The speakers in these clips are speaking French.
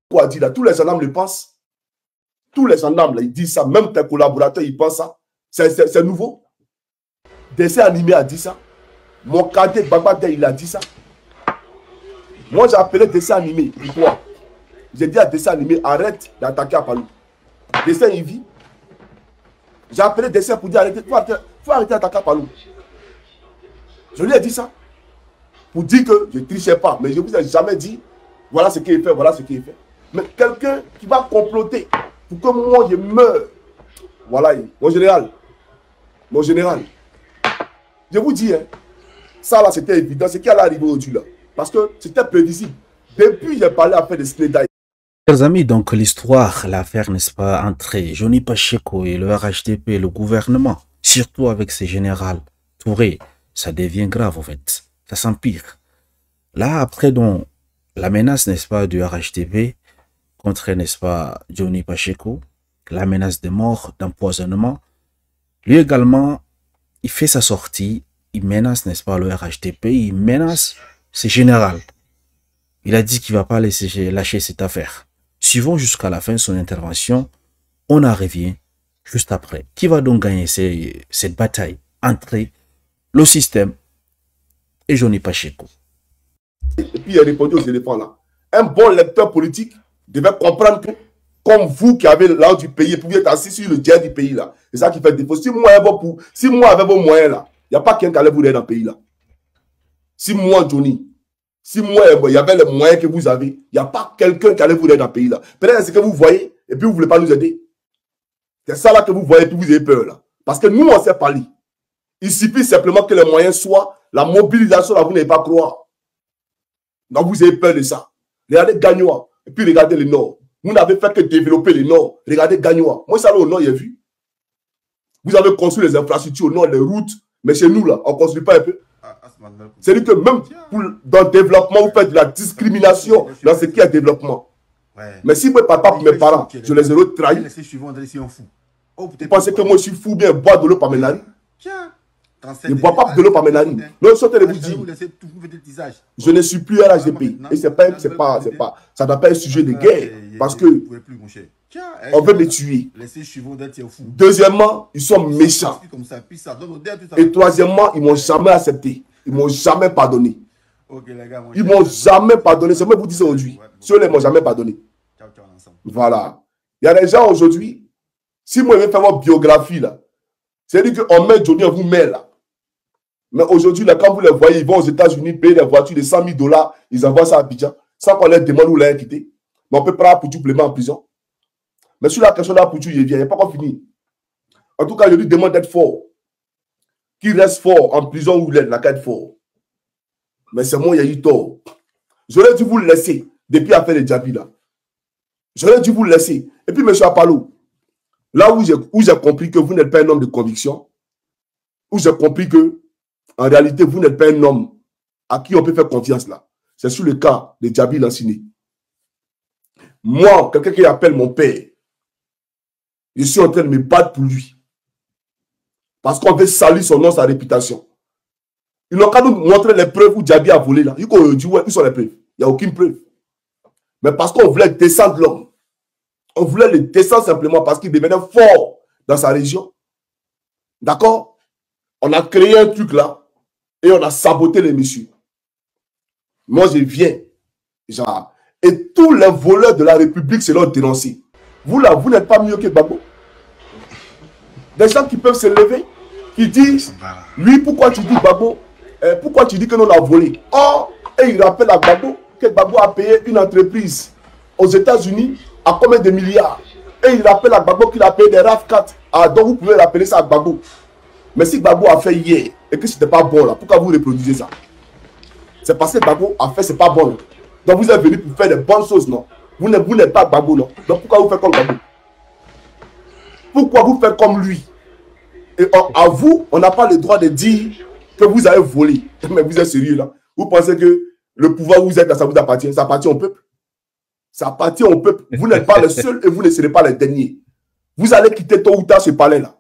Quoi dit là? Tous les gendarmes le pensent. Tous les gendarmes, là, ils disent ça. Même tes collaborateurs, ils pensent ça. C'est nouveau. Dessin animé a dit ça. Mon cadet Babadé, il a dit ça. Moi, j'ai appelé dessin animé. Pourquoi? J'ai dit à dessin animé, arrête d'attaquer à Palou. Dessin, il vit. J'ai appelé dessin pour dire, arrêtez, faut arrêter d'attaquer à Palou. Je lui ai dit ça. Pour dire que je ne trichais pas. Mais je ne vous ai jamais dit, voilà ce qu'il fait, voilà ce qu'il fait. Mais quelqu'un qui va comploter pour que moi, je meure. Voilà, mon général. Mon général. Je vous dis, hein, ça là, c'était évident. Ce qui allait arriver aujourd'hui là. Parce que c'était prévisible. Depuis, j'ai parlé après de Snedaï. Chers amis, donc l'histoire, l'affaire, n'est-ce pas, entre Johnny Pacheco et le RHDP et le gouvernement, surtout avec ces généraux Touré, ça devient grave en fait. Ça s'empire. Là, après, donc, la menace, n'est-ce pas, du RHDP contre, n'est-ce pas, Johnny Pacheco, la menace de mort, d'empoisonnement, lui également, il fait sa sortie, il menace, n'est-ce pas, le RHDP, il menace ses généraux. Il a dit qu'il ne va pas laisser lâcher cette affaire. Suivons jusqu'à la fin de son intervention. On en revient juste après. Qui va donc gagner cette bataille entre le système et Johnny Pacheco? Et puis il a répondu aux éléphants là. Un bon lecteur politique devait comprendre que, comme vous qui avez l'argent du pays, vous êtes assis sur le jet du pays là. C'est ça qui fait défaut. Si moi, avec vos moyens là, il n'y a pas quelqu'un qui allait vous aider dans le pays là. Si moi, Johnny, si moi, il y avait les moyens que vous avez, il n'y a pas quelqu'un qui allait vous aider dans le pays là. Peut-être c'est ce que vous voyez et puis vous ne voulez pas nous aider. C'est ça là que vous voyez et puis vous avez peur là. Parce que nous, on sait parler. Il suffit simplement que les moyens soient la mobilisation là, vous n'avez pas croire. Donc vous avez peur de ça. Regardez Gagnoa et puis regardez le Nord. Vous n'avez fait que développer le Nord. Regardez Gagnoa. Moi, ça là au Nord, j'ai vu. Vous avez construit les infrastructures au Nord, les routes. Mais chez nous là, on ne construit pas un peu. C'est-à-dire que même dans le développement, vous faites de la discrimination dans ce qui est développement. Ouais. Mais si moi, papa, pour mes parents, je les ai trahis, vous pensez que moi, je suis fou bien, boire de l'eau par mes narines? Je ne bois pas de l'eau par mes narines. Non, je suis en train de vous dire, je ne suis plus à l'HDP. Et ça ne doit pas être sujet de guerre. Parce que on veut les tuer. Deuxièmement, ils sont méchants. Et troisièmement, ils ne m'ont jamais accepté. Ils ne m'ont jamais pardonné. Ils ne m'ont jamais pardonné. C'est moi qui vous dis aujourd'hui. Ceux-là ne m'ont jamais pardonné. Voilà. Il y a des gens aujourd'hui, si moi je vais faire votre biographie là, c'est-à-dire qu'on met Johnny, on vous met là. Mais aujourd'hui, là, quand vous les voyez, ils vont aux États-Unis payer des voitures de 100 000 $, ils envoient ça à Abidjan, sans qu'on leur demande où les quitter. Mais on peut prendre pour tout le en prison. Mais sur la question là, pour tout, il vient, il n'y a pas encore fini. En tout cas, je lui demande d'être fort. Qu'il reste fort en prison où il est, la être fort. Mais c'est moi, il y a eu tort. J'aurais dû vous le laisser depuis l'affaire de Djabi là. J'aurais dû vous le laisser. Et puis, M. Apalo, là où j'ai compris que vous n'êtes pas un homme de conviction, où j'ai compris que, en réalité, vous n'êtes pas un homme à qui on peut faire confiance là. C'est sur le cas de Djabi Lanciné. Moi, quelqu'un qui appelle mon père, je suis en train de me battre pour lui. Parce qu'on veut salir son nom, sa réputation. Ils n'ont qu'à nous montrer les preuves où Djabi a volé là. Ils disent, ouais, où sont les preuves? Il n'y a aucune preuve. Mais parce qu'on voulait descendre l'homme. On voulait le descendre simplement parce qu'il devenait fort dans sa région. D'accord? On a créé un truc là et on a saboté les messieurs. Moi, je viens. Genre, et tous les voleurs de la République se l'ont dénoncé. Vous là, vous n'êtes pas mieux que Gbagbo. Des gens qui peuvent se lever, qui disent, lui, pourquoi tu dis Gbagbo? Pourquoi tu dis que nous l'avons volé? Or, et il rappelle à Gbagbo que Gbagbo a payé une entreprise aux États-Unis à combien de milliards? Et il rappelle à Gbagbo qu'il a payé des RAV4. Ah, donc vous pouvez rappeler ça à Gbagbo. Mais si Gbagbo a fait hier et que ce n'était pas bon là, pourquoi vous reproduisez ça? C'est parce que Gbagbo a fait, c'est pas bon. Là. Donc vous êtes venu pour faire des bonnes choses, non? Vous n'êtes pas Gbagbo, non? Donc pourquoi vous faites comme Gbagbo? Pourquoi vous faites comme lui? Et à vous, on n'a pas le droit de dire que vous avez volé. Mais vous êtes sérieux là? Vous pensez que le pouvoir où vous êtes là, ça vous appartient? Ça appartient au peuple. Ça appartient au peuple. Vous n'êtes pas le seul et vous ne serez pas les derniers. Vous allez quitter tôt ou tard ce palais là.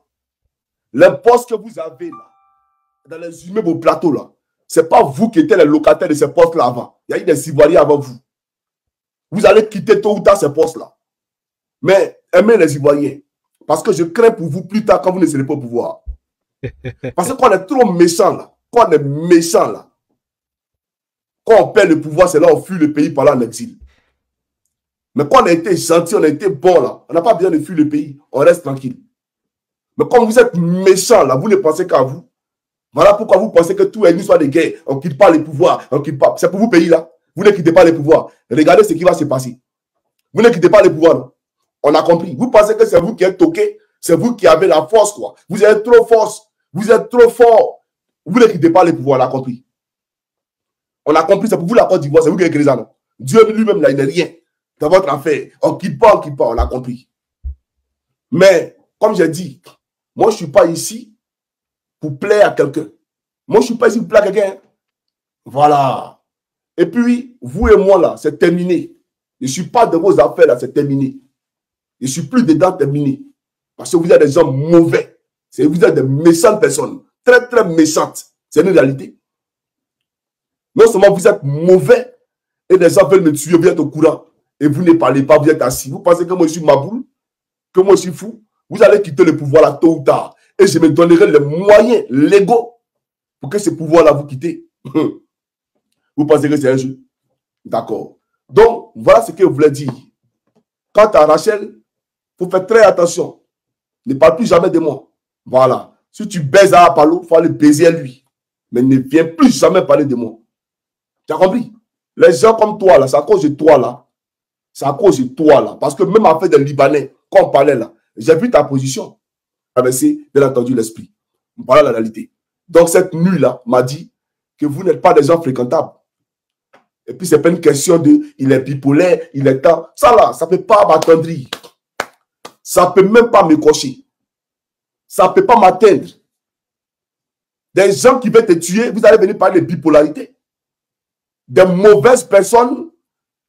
Les postes que vous avez là, dans les immeubles au plateau là, ce n'est pas vous qui étiez les locataires de ces postes là avant. Il y a eu des Ivoiriens avant vous. Vous allez quitter tôt ou tard ces postes-là. Mais aimez les Ivoiriens. Parce que je crains pour vous plus tard quand vous ne serez pas au pouvoir. Parce que quand on est trop méchant là, quand on est méchant là, quand on perd le pouvoir, c'est là on fuit le pays par là en exil. Mais quand on a été gentil, on a été bon là, on n'a pas besoin de fuir le pays, on reste tranquille. Mais quand vous êtes méchant là, vous ne pensez qu'à vous. Voilà pourquoi vous pensez que tout est une histoire de guerre. On ne quitte pas les pouvoirs, on quitte pas. C'est pour vous pays là. Vous ne quittez pas les pouvoirs. Regardez ce qui va se passer. Vous ne quittez pas les pouvoirs. Non? On a compris. Vous pensez que c'est vous qui êtes toqué, c'est vous qui avez la force quoi. Vous êtes trop force, vous êtes trop fort. Vous ne quittez pas les pouvoirs, on a compris. On a compris, c'est pour vous la Côte d'Ivoire, c'est vous qui avez créé ça. Non? Dieu lui-même là, il n'est rien. Dans votre affaire, on ne quitte pas, on a compris. Mais comme j'ai dit, moi je ne suis pas ici pour plaire à quelqu'un. Moi, je ne suis pas ici pour plaire à quelqu'un. Voilà. Et puis, vous et moi, là, c'est terminé. Je ne suis pas dans vos affaires, là, c'est terminé. Je ne suis plus dedans, terminé. Parce que vous êtes des gens mauvais. Vous êtes des méchantes personnes. Très, très méchantes. C'est une réalité. Non seulement vous êtes mauvais, et les gens veulent me tuer, vous êtes au courant. Et vous ne parlez pas, vous êtes assis. Vous pensez que moi, je suis maboule, que moi, je suis fou. Vous allez quitter le pouvoir, là, tôt ou tard. Et je me donnerai les moyens légaux pour que ce pouvoir-là vous quittez. Vous pensez que c'est un jeu? D'accord. Donc, voilà ce que je voulais dire. Quant à Rachel, il faut faire très attention. Ne parle plus jamais de moi. Voilà. Si tu baises à Apollo, il faut aller baiser à lui. Mais ne viens plus jamais parler de moi. Tu as compris? Les gens comme toi, là, c'est à cause de toi, là. C'est à cause de toi, là. Parce que même en fait des Libanais, quand on parlait, là, j'ai vu ta position. Traverser, bien entendu, l'esprit. On parlait de la réalité. Donc, cette nuit-là m'a dit que vous n'êtes pas des gens fréquentables. Et puis, c'est pas une question de il est bipolaire, il est temps. Ça, là, ça ne peut pas m'attendrir. Ça ne peut même pas me cocher. Ça ne peut pas m'atteindre. Des gens qui veulent te tuer, vous allez venir parler de bipolarité. Des mauvaises personnes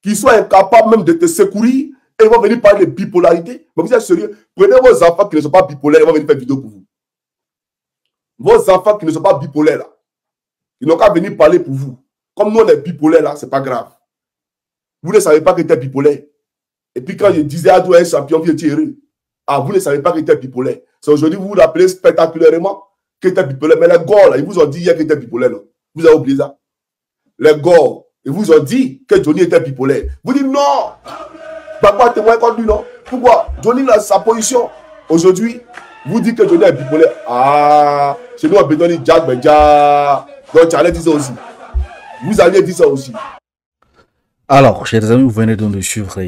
qui sont incapables même de te secourir et ils vont venir parler de bipolarité. Mais vous êtes sérieux? Prenez vos enfants qui ne sont pas bipolaires, ils vont venir faire vidéo pour vous. Vos enfants qui ne sont pas bipolaires, là, ils n'ont qu'à venir parler pour vous. Comme nous, on est bipolaires, là, c'est pas grave. Vous ne savez pas que tu es bipolaire. Et puis quand je disais à toi, un champion, vous étiez heureux. Ah, vous ne savez pas que tu es bipolaire. C'est aujourd'hui, vous vous l'appelez spectaculairement que tu es bipolaire. Mais les gars, là, ils vous ont dit hier que tu es bipolaire. Là. Vous avez oublié ça? Les gars, ils vous ont dit que Johnny était bipolaire. Vous dites non. Pourquoi témoin contre lui, non? Pourquoi? Johnny, là, sa position. Aujourd'hui, vous dites que Johnny est bipolaire. Ah, c'est nous, on peut donner Jack, mais Jack. Donc, tu allais dire ça aussi. Vous alliez dire ça aussi. Alors, chers amis, vous venez donc de suivre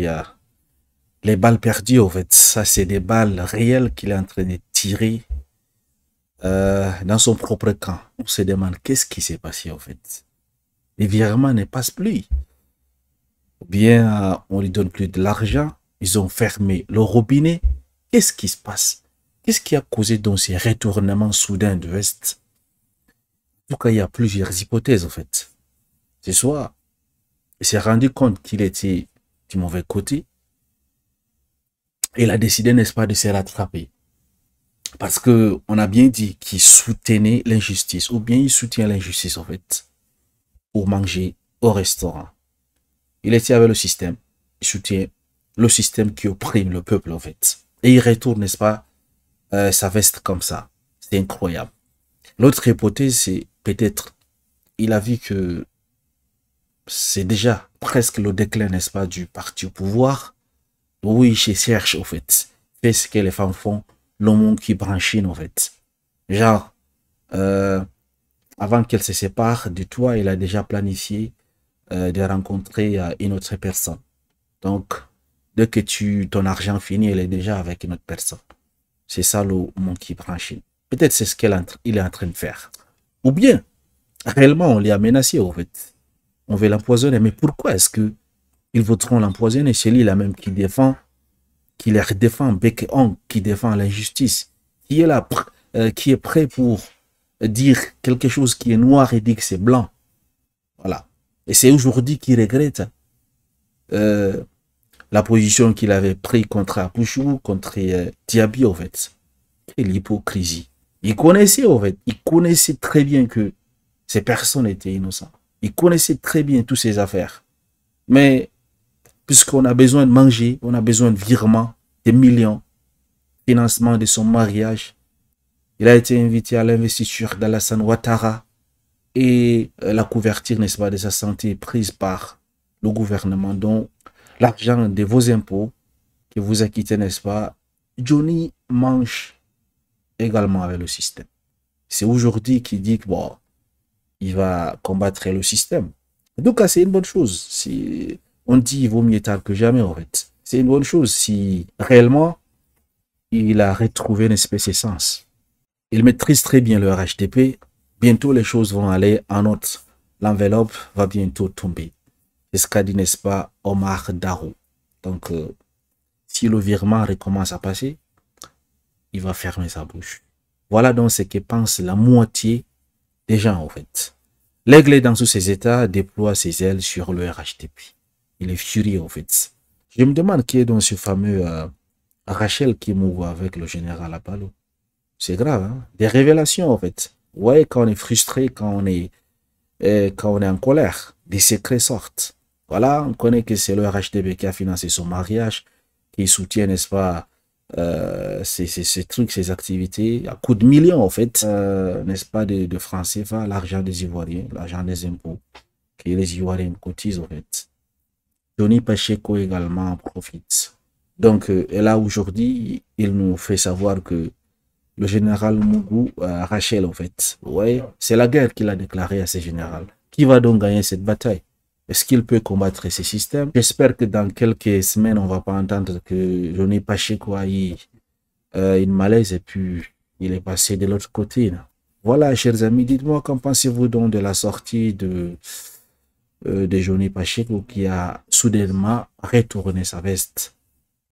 les balles perdues, en fait. Ça, c'est des balles réelles qu'il est en train de tirer dans son propre camp. On se demande qu'est-ce qui s'est passé, en fait. Les virements ne passent plus. Ou bien, on lui donne plus de l'argent. Ils ont fermé le robinet. Qu'est-ce qui se passe? Qu'est-ce qui a causé donc ces retournements soudains de veste? En tout cas, il y a plusieurs hypothèses, en fait. Ce soir, il s'est rendu compte qu'il était du mauvais côté. Il a décidé, n'est-ce pas, de se rattraper. Parce que on a bien dit qu'il soutenait l'injustice, ou bien il soutient l'injustice, en fait, pour manger au restaurant. Il était avec le système. Il soutient le système qui opprime le peuple, en fait. Et il retourne, n'est-ce pas, sa veste comme ça. C'est incroyable. L'autre hypothèse, c'est peut-être, il a vu que c'est déjà presque le déclin, n'est-ce pas, du parti au pouvoir. Oui, je cherche, en fait. Fait ce que les femmes font, le monde qui branchine, en fait. Genre, avant qu'elle se sépare de toi, il a déjà planifié de rencontrer une autre personne. Donc, dès que ton argent finit, elle est déjà avec une autre personne. C'est ça le monde qui branchine. Peut-être c'est ce qu'il est en train de faire. Ou bien, réellement, on l'a menacé, en fait. On veut l'empoisonner. Mais pourquoi est-ce que ils voudront l'empoisonner? C'est lui là même qui défend, qui les défend bec et ongle, qui défend l'injustice, qui est là, qui est prêt pour dire quelque chose qui est noir et dire que c'est blanc. Voilà. Et c'est aujourd'hui qu'il regrette la position qu'il avait prise contre Apouchou, contre Diaby, en fait. Et l'hypocrisie. Il connaissait, en fait, il connaissait très bien que ces personnes étaient innocentes. Il connaissait très bien toutes ces affaires. Mais puisqu'on a besoin de manger, on a besoin de virements, des millions, financement de son mariage. Il a été invité à l'investiture d'Alassane Ouattara et la couverture, n'est-ce pas, de sa santé prise par le gouvernement, dont l'argent de vos impôts que vous acquittez, n'est-ce pas, Johnny mange également avec le système. C'est aujourd'hui qu'il dit que bon, il va combattre le système. Donc, c'est une bonne chose. Si on dit il vaut mieux tard que jamais, en fait. C'est une bonne chose si réellement il a retrouvé une espèce d'essence. Il maîtrise très bien le RHDP. Bientôt, les choses vont aller en autre. L'enveloppe va bientôt tomber. C'est ce qu'a dit, n'est-ce pas, Omar Darou. Donc, si le virement recommence à passer, il va fermer sa bouche. Voilà donc ce que pense la moitié des gens, en fait. L'aigle dans tous ses états déploie ses ailes sur le RHDP. Il est furieux, en fait. Je me demande qui est dans ce fameux Rachel qui mourut avec le général Apalo. C'est grave, hein? Des révélations, en fait. Ouais, quand on est frustré, quand on est en colère, des secrets sortent. Voilà, on connaît que c'est le RHDP qui a financé son mariage, qui soutient, n'est-ce pas, ces trucs, ces activités, à coups de millions, en fait, n'est-ce pas, de francs CFA, l'argent des Ivoiriens, l'argent des impôts, que les Ivoiriens cotisent, en fait. Johnny Pacheco également en profite. Donc, et là, aujourd'hui, il nous fait savoir que le général Mougou, Rachel, en fait, ouais, c'est la guerre qu'il a déclarée à ce général. Qui va donc gagner cette bataille? Est-ce qu'il peut combattre ces systèmes? J'espère que dans quelques semaines, on ne va pas entendre que Johnny Pacheco a eu une malaise et puis il est passé de l'autre côté. Voilà, chers amis, dites-moi qu'en pensez-vous donc de la sortie de Johnny Pacheco qui a soudainement retourné sa veste